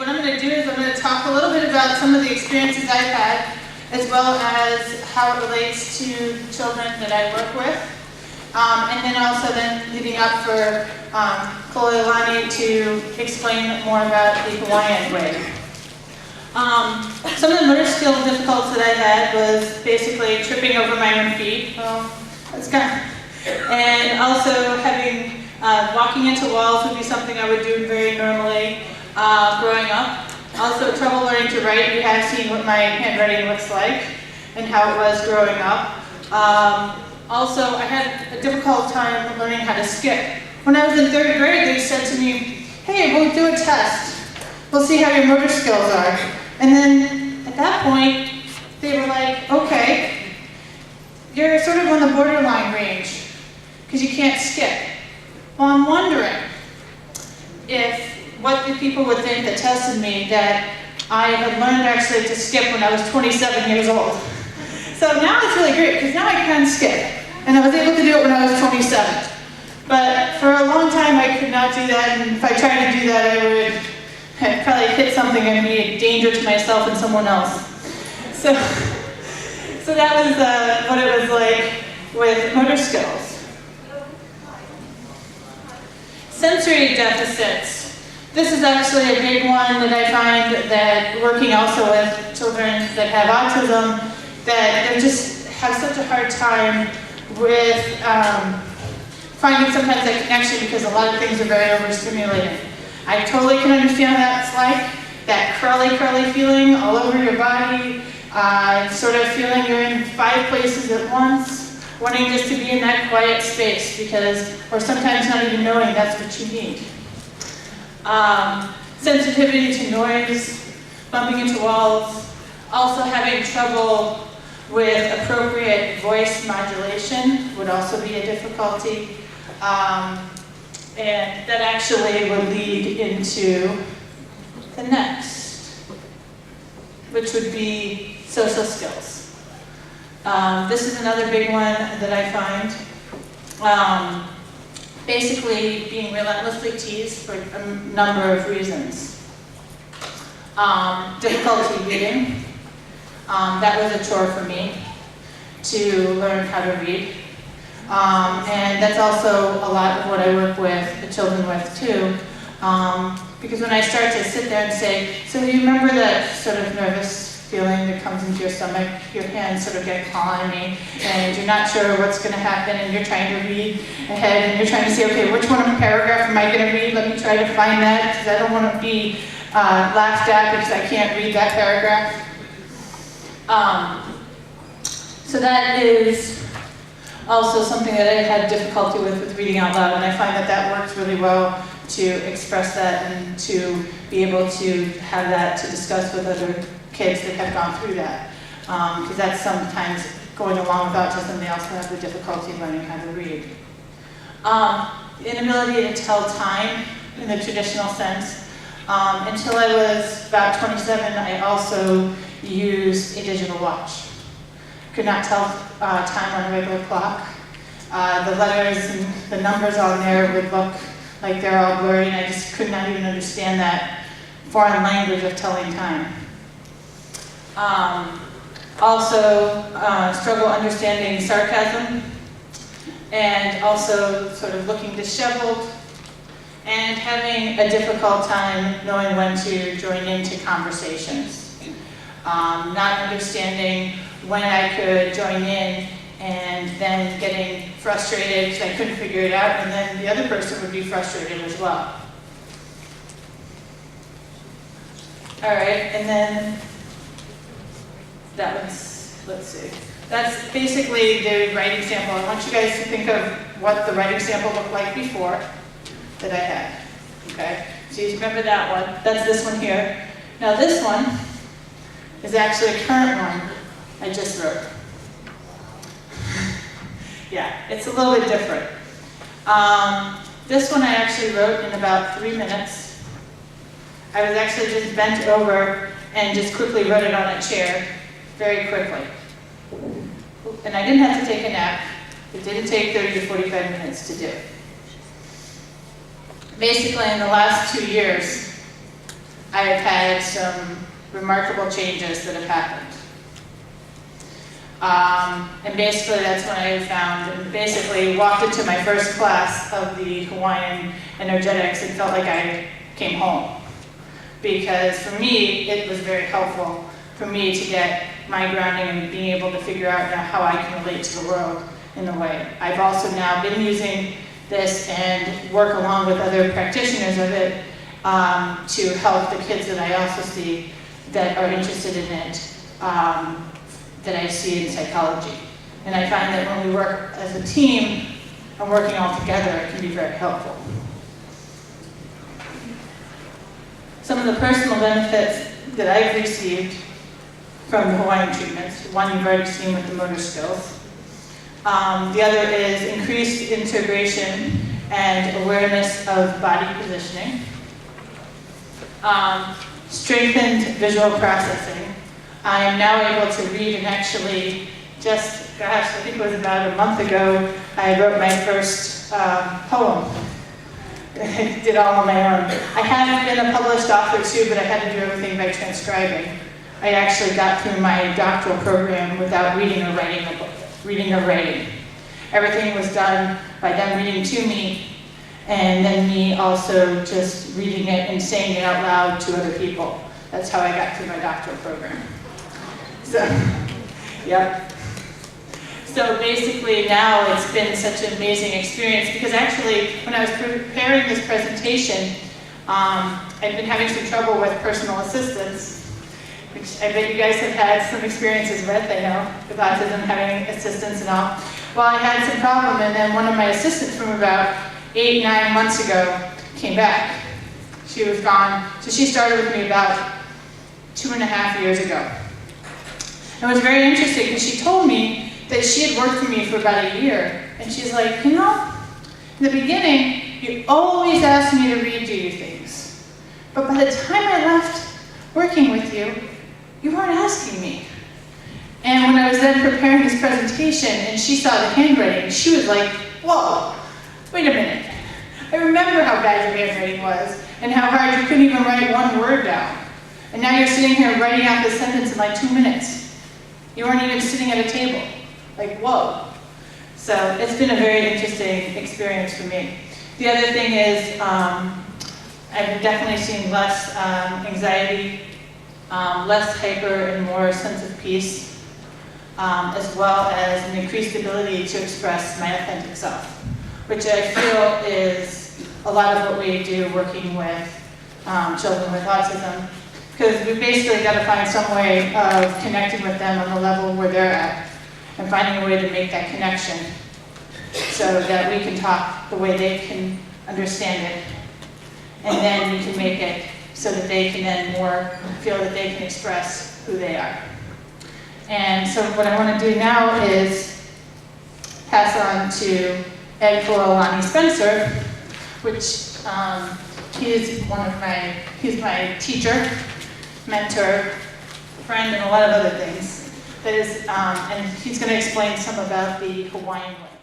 what I'm going to do is I'm going to talk a little bit about some of the experiences I've had, as well as how it relates to children that I work with. And then also leading up for Kololani to explain more about the Hawaiian way. Some of the motor skill difficulties that I had was basically tripping over my own feet. That's and also having, walking into walls would be something I would do very normally growing up. Also trouble learning to write. You have seen what my handwriting looks like and how it was growing up. Also, I had a difficult time learning how to skip. When I was in 3rd grade, they said to me, hey, we'll do a test. We'll see how your motor skills are. And then at that point, they were like, okay, you're sort of on the borderline range because you can't skip. Well, I'm wondering what the people would think that tested me that I had learned actually to skip when I was 27 years old. So now it's really great because now I can skip. And I was able to do it when I was 27. But for a long time I could not do that, and if I tried to do that I would probably hit something and be a danger to myself and someone else. So that was what it was like with motor skills. Sensory deficits. This is actually a big one that I find that working also with children that have autism, that they just have such a hard time with finding sometimes that connection because a lot of things are very overstimulating. I totally can understand what that's like, that curly feeling all over your body, sort of feeling you're in 5 places at once, wanting just to be in that quiet space or sometimes not even knowing that's what you need. Sensitivity to noise, bumping into walls, also having trouble with appropriate voice modulation would also be a difficulty. And that actually would lead into the next, which would be social skills. This is another big one that I find. Basically being relentlessly teased for a number of reasons. Difficulty reading. That was a chore for me to learn how to read. And that's also a lot of what I work with the children with too. Because when I start to sit there and say, so you remember that sort of nervous feeling that comes into your stomach, your hands sort of get clawing me, and you're not sure what's going to happen, and you're trying to read ahead, and you're trying to say, okay, which one of the paragraph am I going to read? Let me try to find that, because I don't want to be laughed at because I can't read that paragraph. So that is also something that I had difficulty with reading out loud, and I find that works really well to express that and to be able to have that to discuss with other kids that have gone through that. Because that's sometimes going along with autism, they also have the difficulty learning how to read. The inability to tell time in the traditional sense. Until I was about 27, I also used a digital watch. Could not tell time on a regular clock. The letters and the numbers on there would look like they're all blurry, and I just could not even understand that foreign language of telling time. Also, struggle understanding sarcasm, and also sort of looking disheveled, and having a difficult time knowing when to join into conversations. Not understanding when I could join in and then getting frustrated because I couldn't figure it out, and then the other person would be frustrated as well. All right, and then that one's, let's see. That's basically the writing sample. I want you guys to think of what the writing sample looked like before that I had. Okay, so you remember that one. That's this one here. Now this one is actually a current one I just wrote. Yeah, it's a little bit different. This one I actually wrote in about 3 minutes. I was actually just bent over and just quickly wrote it on a chair, very quickly. And I didn't have to take a nap. It didn't take 30 to 45 minutes to do. Basically, in the last 2 years, I have had some remarkable changes that have happened. And basically that's when I found, and basically walked into my first class of the Hawaiian energetics and felt like I came home. Because for me, it was very helpful for me to get my grounding and being able to figure out now how I can relate to the world in a way. I've also now been using this and work along with other practitioners of it to help the kids that I also see that are interested in it, that I see in psychology. And I find that when we work as a team and working all together, it can be very helpful. Some of the personal benefits that I've received from the Hawaiian treatments, one you've already seen with the motor skills. The other is increased integration and awareness of body positioning. Strengthened visual processing. I am now able to read and actually just, gosh, I think it was about a month ago, I wrote my first poem. I did all on my own. I haven't been a published author too, but I had to do everything by transcribing. I actually got through my doctoral program without reading or writing a book, Everything was done by them reading to me, and then me also just reading it and saying it out loud to other people. That's how I got through my doctoral program. So, yep. So basically now it's been such an amazing experience because actually when I was preparing this presentation, I've been having some trouble with personal assistants, which I bet you guys have had some experiences with, I know, with autism, having assistants and all. Well, I had some problem, and then one of my assistants from about 8-9 months ago came back. She was gone, so she started with me about 2.5 years ago. It was very interesting because she told me that she had worked for me for about a year, and she's like, you know, in the beginning, you always asked me to read you things, but by the time I left working with you, you weren't asking me. And when I was then preparing this presentation and she saw the handwriting, she was like, whoa, wait a minute. I remember how bad your handwriting was and how hard you couldn't even write one word down. And now you're sitting here writing out this sentence in like 2 minutes. You weren't even sitting at a table. Like, whoa. So it's been a very interesting experience for me. The other thing is I've definitely seen less anxiety, less hyper and more sense of peace, as well as an increased ability to express my authentic self, which I feel is a lot of what we do working with children with autism, because we basically got to find some way of connecting with them on the level where they're at and finding a way to make that connection so that we can talk the way they can understand it, and then we can make it so that they can then more feel that they can express who they are. And so what I want to do now is pass on to Ed Kalolani Spencer, which he's my teacher, mentor, friend, and a lot of other things. That is, and he's going to explain some about the Hawaiian way.